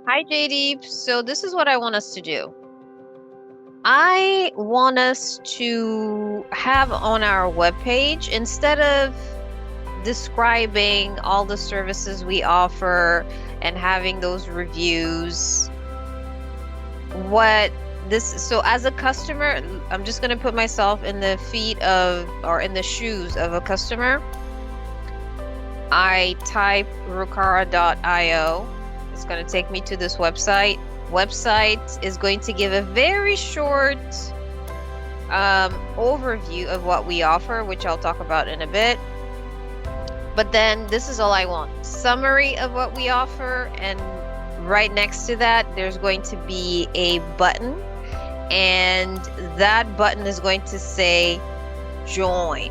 Hi, JD. So this is what I want us to do. I want us to have on our webpage, instead of describing all the services we offer and having those reviews, what so as a customer, I'm just going to put myself in the feet of, or in the shoes of a customer. I type rucara.io. It's going to take me to this website. Website is going to give a very short overview of what we offer, which I'll talk about in a bit. But then this is all I want. Summary of what we offer, and right next to that, there's going to be a button, and that button is going to say join.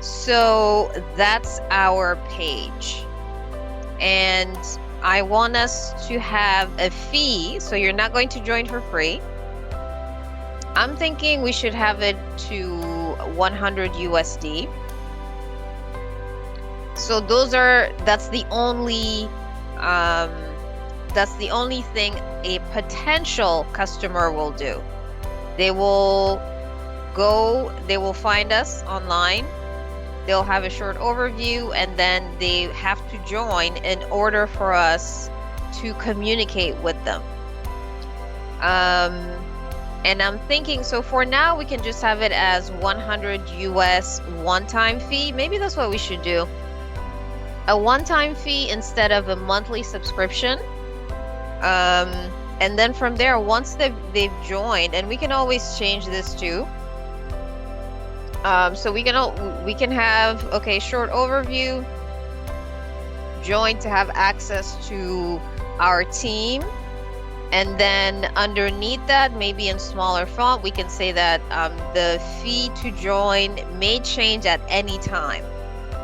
So that's our page. And I want us to have a fee, so you're not going to join for free. I'm thinking we should have it to 100 USD. So that's the only thing a potential customer will do. They will find us online. They'll have a short overview, and then they have to join in order for us to communicate with them. And I'm thinking, so for now, we can just have it as 100 US one-time fee. Maybe that's what we should do. A one-time fee instead of a monthly subscription. And then from there, once they've joined, and we can always change this too. So we can have, okay, short overview, join to have access to our team. And then underneath that, maybe in smaller font, we can say that the fee to join may change at any time.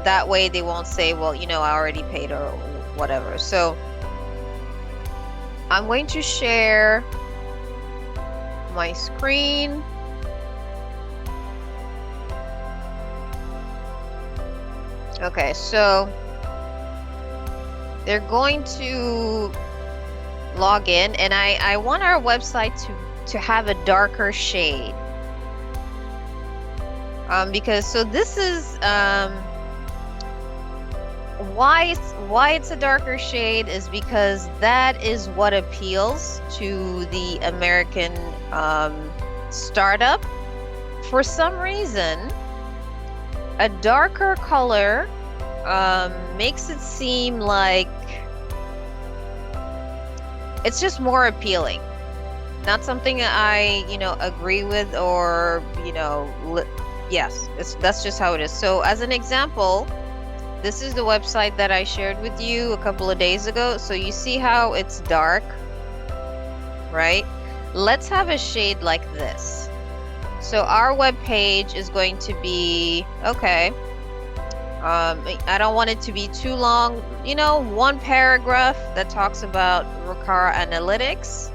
That way they won't say, well, I already paid or whatever. So I'm going to share my screen. Okay, so they're going to log in, and I want our website to have a darker shade. Because so this is why it's a darker shade is because that is what appeals to the American startup. For some reason, a darker color makes it seem like it's just more appealing. Not something I, agree with, or, yes, that's just how it is. So as an example, this is the website that I shared with you a couple of days ago. So you see how it's dark, right? Let's have a shade like this. So our web page is going to be, okay, I don't want it to be too long, one paragraph that talks about Rucara Analytics,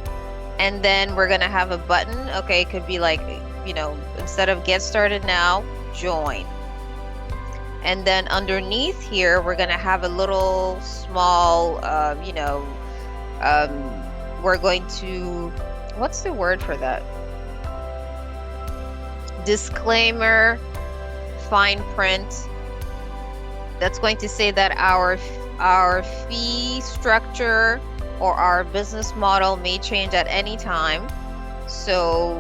and then we're gonna have a button. Okay, it could be like, instead of get started now, join. And then underneath here, we're gonna have a little small, we're going to, what's the word for that? Disclaimer, fine print. That's going to say that our fee structure or our business model may change at any time. So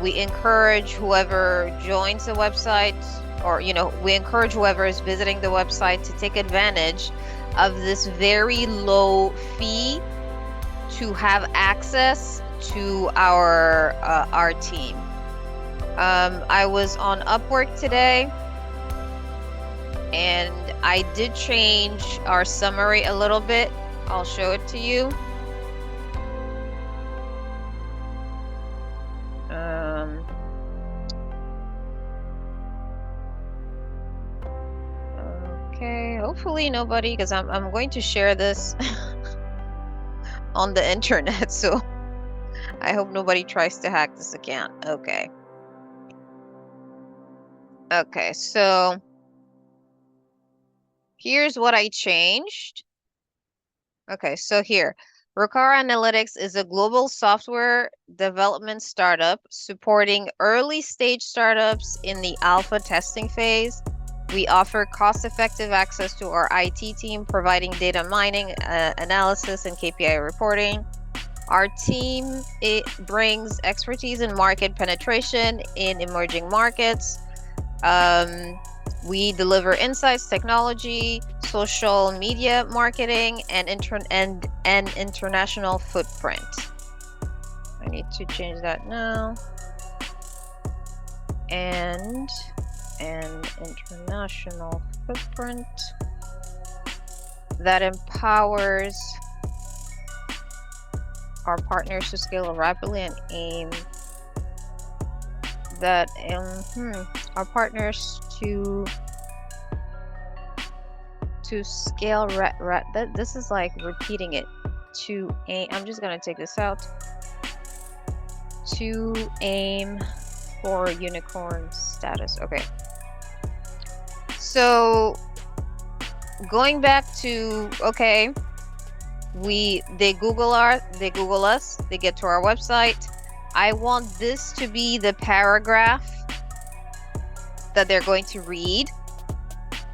we encourage whoever joins the website, or we encourage whoever is visiting the website to take advantage of this very low fee to have access to our team. I was on Upwork today, and I did change our summary a little bit. I'll show it to you. Okay, hopefully nobody, because I'm going to share this on the internet, so I hope nobody tries to hack this account. Okay. Okay, so here's what I changed. Okay, so here, Rokara Analytics is a global software development startup supporting early stage startups in the alpha testing phase. We offer cost-effective access to our IT team, providing data mining, analysis, and KPI reporting. Our team brings expertise in market penetration in emerging markets. We deliver insights, technology, social media marketing, and international footprint. I need to change that now. And an international footprint that empowers our partners to scale rapidly and aim that our partners to scale this is like repeating it to aim. I'm just gonna take this out. To aim for unicorn status. Okay, so going back to, okay, they Google us, they get to our website. I want this to be the paragraph that they're going to read.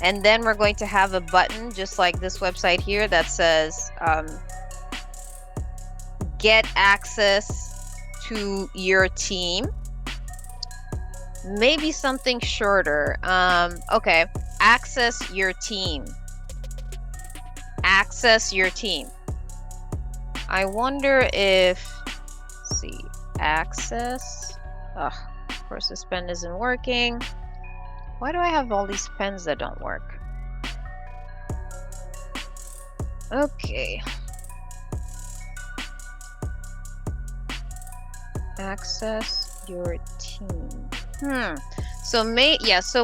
And then we're going to have a button just like this website here that says get access to your team. Maybe something shorter. Okay, access your team. Access your team. I wonder if, let's see, access. Of course, this pen isn't working. Why do I have all these pens that don't work? Okay. Access your team. So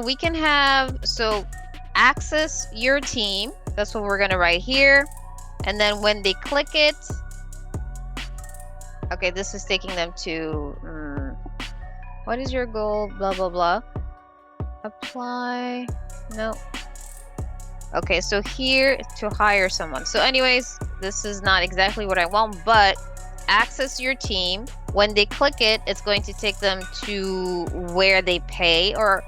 we can have, so access your team. That's what we're gonna write here. And then when they click it, okay, this is taking them to, what is your goal? Blah, blah, blah. Apply, no. Okay, so here to hire someone. So anyways, this is not exactly what I want, but access your team. When they click it, it's going to take them to where they pay, or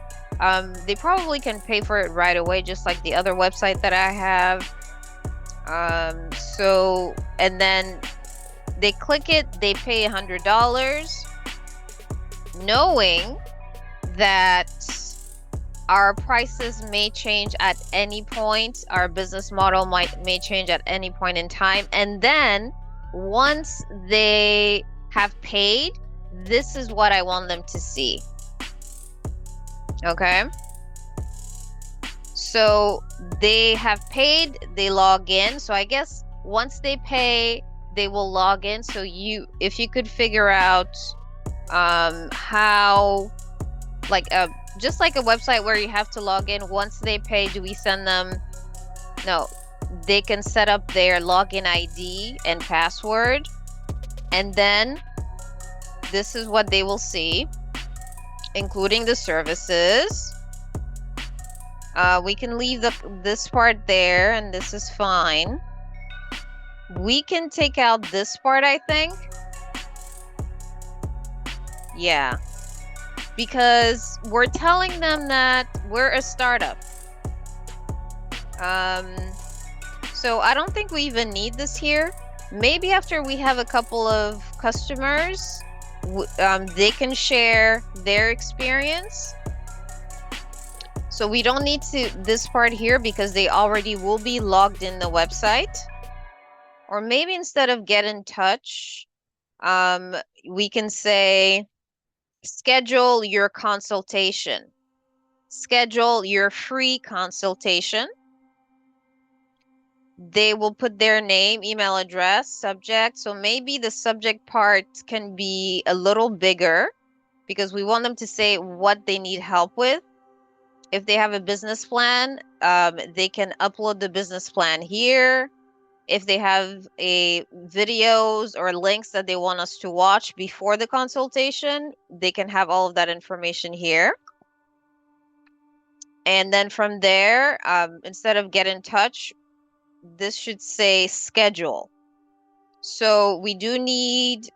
they probably can pay for it right away, just like the other website that I have. So, and then they click it, they pay $100, knowing that our prices may change at any point. Our business model may change at any point in time. And then once they have paid, this is what I want them to see. Okay. So they have paid, they log in. So I guess once they pay, they will log in. So if you could figure out how, like just like a website where you have to log in. Once they pay, do we send them? No, they can set up their login ID and password, and then this is what they will see, including the services. We can leave this part there, and this is fine. We can take out this part, I think. Yeah. Because we're telling them that we're a startup. So I don't think we even need this here. Maybe after we have a couple of customers, they can share their experience. So we don't need this part here because they already will be logged in the website. Or maybe instead of get in touch, we can say, schedule your consultation. Schedule your free consultation. They will put their name, email address, subject. So maybe the subject part can be a little bigger because we want them to say what they need help with. If they have a business plan, they can upload the business plan here. If they have videos or links that they want us to watch before the consultation, they can have all of that information here. And then from there, instead of get in touch, this should say schedule. So we do need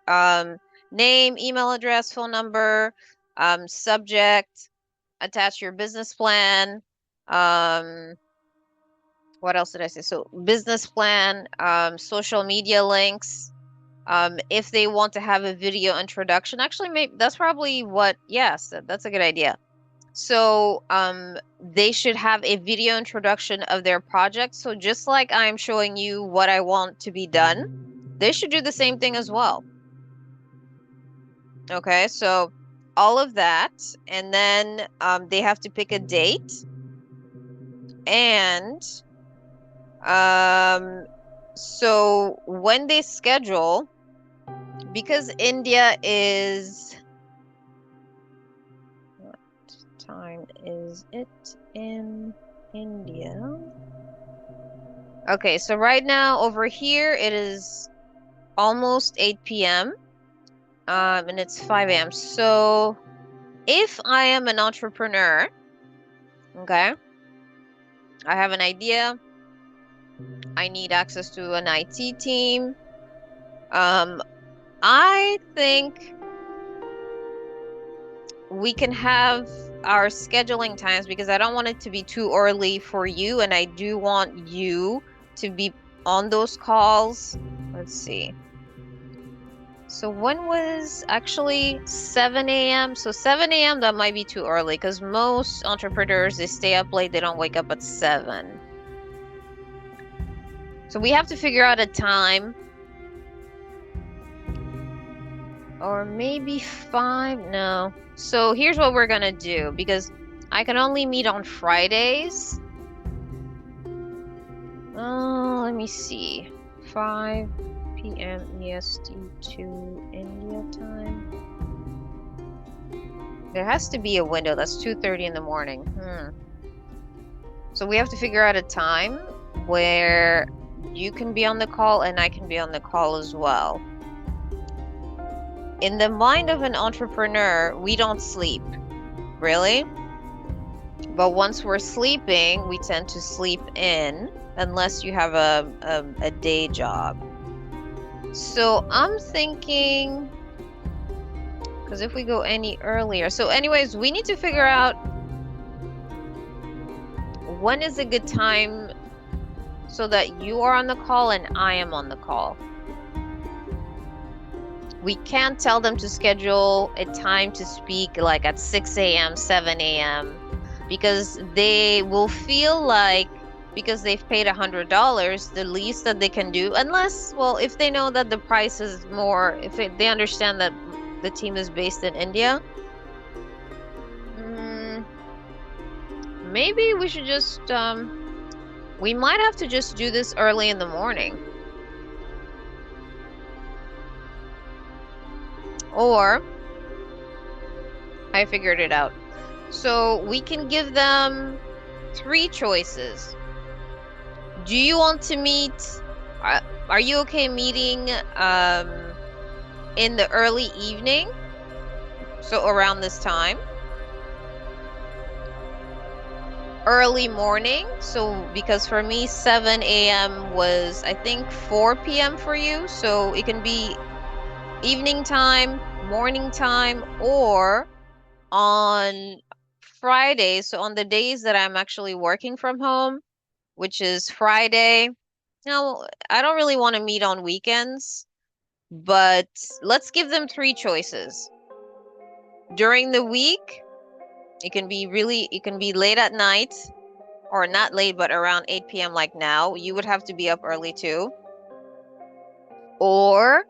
name, email address, phone number, subject, attach your business plan. What else did I say? So business plan, social media links. If they want to have a video introduction, actually, maybe that's probably what, yes, that's a good idea. So they should have a video introduction of their project. So just like I'm showing you what I want to be done, they should do the same thing as well. Okay, so all of that, and then they have to pick a date, and so when they schedule, because India is, what time is it in India? Okay, so right now over here it is almost 8 p.m. And it's 5 a.m. So if I am an entrepreneur, okay, I have an idea, I need access to an IT team. I think we can have our scheduling times, because I don't want it to be too early for you, and I do want you to be on those calls. Let's see. So when was actually 7 a.m.? So 7 a.m. that might be too early, because most entrepreneurs, they stay up late, they don't wake up at 7. So we have to figure out a time. Or maybe 5, no. So here's what we're gonna do, because I can only meet on Fridays. Let me see. 5 p.m. EST to India time. There has to be a window. That's 2:30 in the morning. So we have to figure out a time where you can be on the call and I can be on the call as well. In the mind of an entrepreneur, we don't sleep, really. But once we're sleeping, we tend to sleep in, unless you have a day job. So I'm thinking, because if we go any earlier, so anyways, we need to figure out when is a good time so that you are on the call and I am on the call. We can't tell them to schedule a time to speak like at 6 a.m., 7 a.m., because they will feel like, because they've paid $100, the least that they can do, unless, well, if they know that the price is more, if they understand that the team is based in India, maybe we should just, we might have to just do this early in the morning. Or, I figured it out. So we can give them 3 choices. Do you want to meet, are you okay meeting in the early evening? So around this time. Early morning, so because for me 7 a.m. was, I think, 4 p.m. for you, so it can be evening time, morning time, or on Fridays, so on the days that I'm actually working from home, which is Friday. No, I don't really want to meet on weekends, but let's give them 3 choices. During the week, it can be late at night, or not late, but around 8 p.m. like now. You would have to be up early too. Or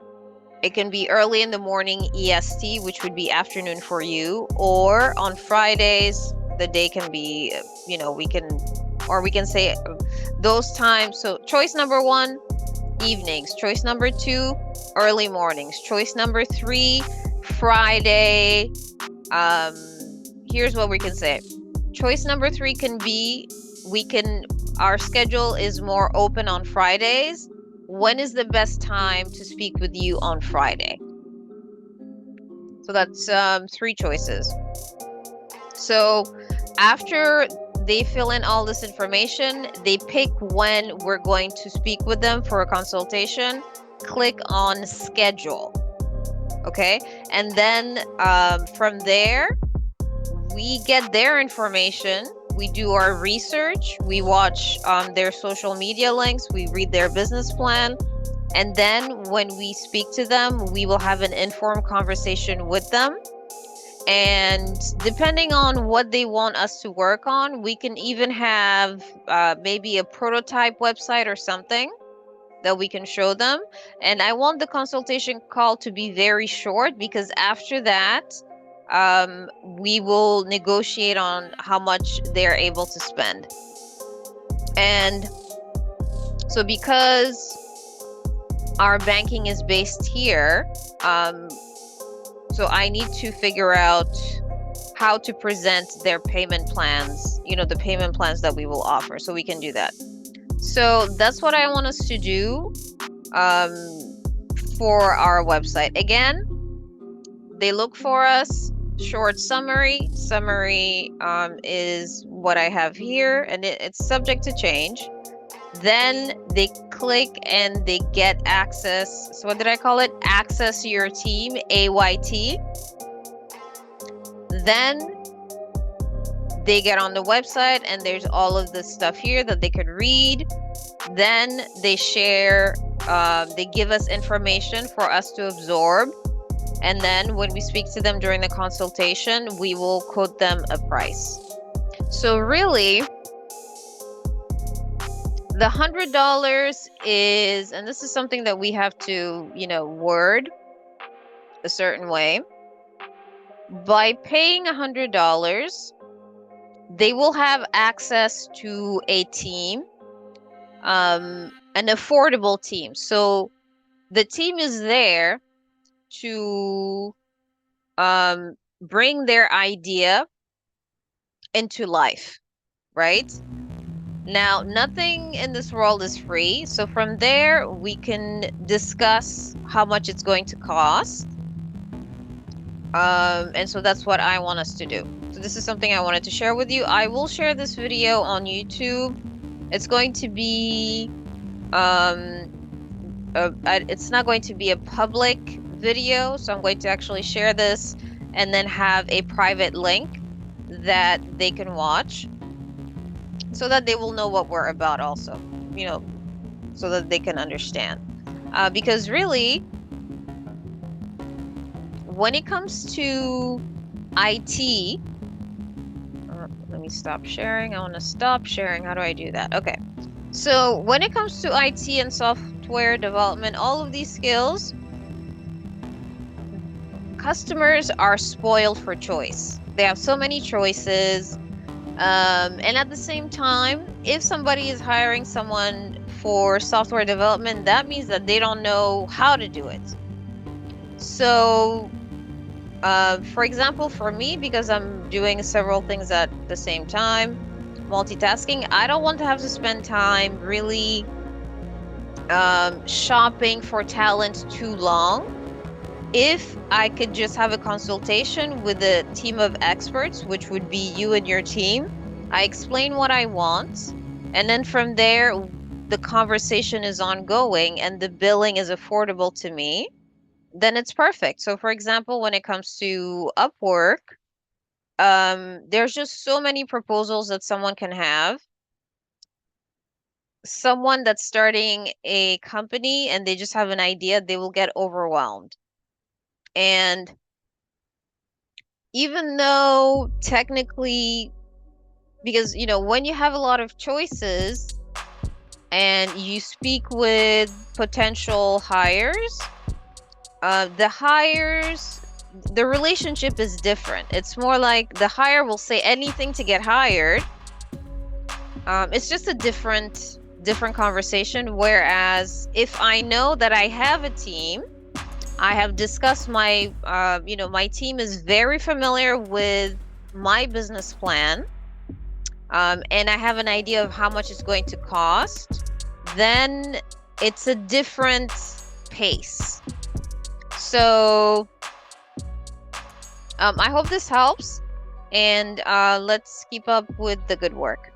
it can be early in the morning EST, which would be afternoon for you. Or on Fridays, the day can be, we can say those times. So choice number 1, evenings. Choice number 2, early mornings. Choice number 3, Friday. Here's what we can say. Choice number 3 can be, our schedule is more open on Fridays. When is the best time to speak with you on Friday? So that's 3 choices. So after they fill in all this information, they pick when we're going to speak with them for a consultation, click on schedule. Okay, and then from there, we get their information, we do our research, we watch their social media links, we read their business plan, and then when we speak to them, we will have an informed conversation with them. And depending on what they want us to work on, we can even have maybe a prototype website or something that we can show them. And I want the consultation call to be very short, because after that, we will negotiate on how much they're able to spend. And so because our banking is based here, so I need to figure out how to present their payment plans, the payment plans that we will offer, so we can do that. So that's what I want us to do for our website. Again, they look for us, short summary. Summary is what I have here, and it's subject to change. Then they click and they get access. So what did I call it? Access your team, AYT. Then they get on the website and there's all of this stuff here that they could read. Then they share, they give us information for us to absorb. And then when we speak to them during the consultation, we will quote them a price. So really, the $100 is, and this is something that we have to, word a certain way. By paying $100, they will have access to a team, an affordable team. So the team is there to bring their idea into life, right? Now, nothing in this world is free. So from there, we can discuss how much it's going to cost. And so that's what I want us to do. So this is something I wanted to share with you. I will share this video on YouTube. It's going to be, it's not going to be a public video. So I'm going to actually share this and then have a private link that they can watch, so that they will know what we're about also, so that they can understand. Because really, when it comes to IT, let me stop sharing. I want to stop sharing. How do I do that? Okay. So when it comes to IT and software development, all of these skills, customers are spoiled for choice. They have so many choices. And at the same time, if somebody is hiring someone for software development, that means that they don't know how to do it. So, for example, for me, because I'm doing several things at the same time, multitasking, I don't want to have to spend time really shopping for talent too long. If I could just have a consultation with a team of experts, which would be you and your team, I explain what I want, and then from there, the conversation is ongoing and the billing is affordable to me, then it's perfect. So for example, when it comes to Upwork, there's just so many proposals that someone can have. Someone that's starting a company and they just have an idea, they will get overwhelmed. And even though technically, because, when you have a lot of choices and you speak with potential hires, the relationship is different. It's more like the hire will say anything to get hired. It's just a different conversation. Whereas if I know that I have a team, I have discussed my, my team is very familiar with my business plan, and I have an idea of how much it's going to cost, then it's a different pace. So I hope this helps. and let's keep up with the good work.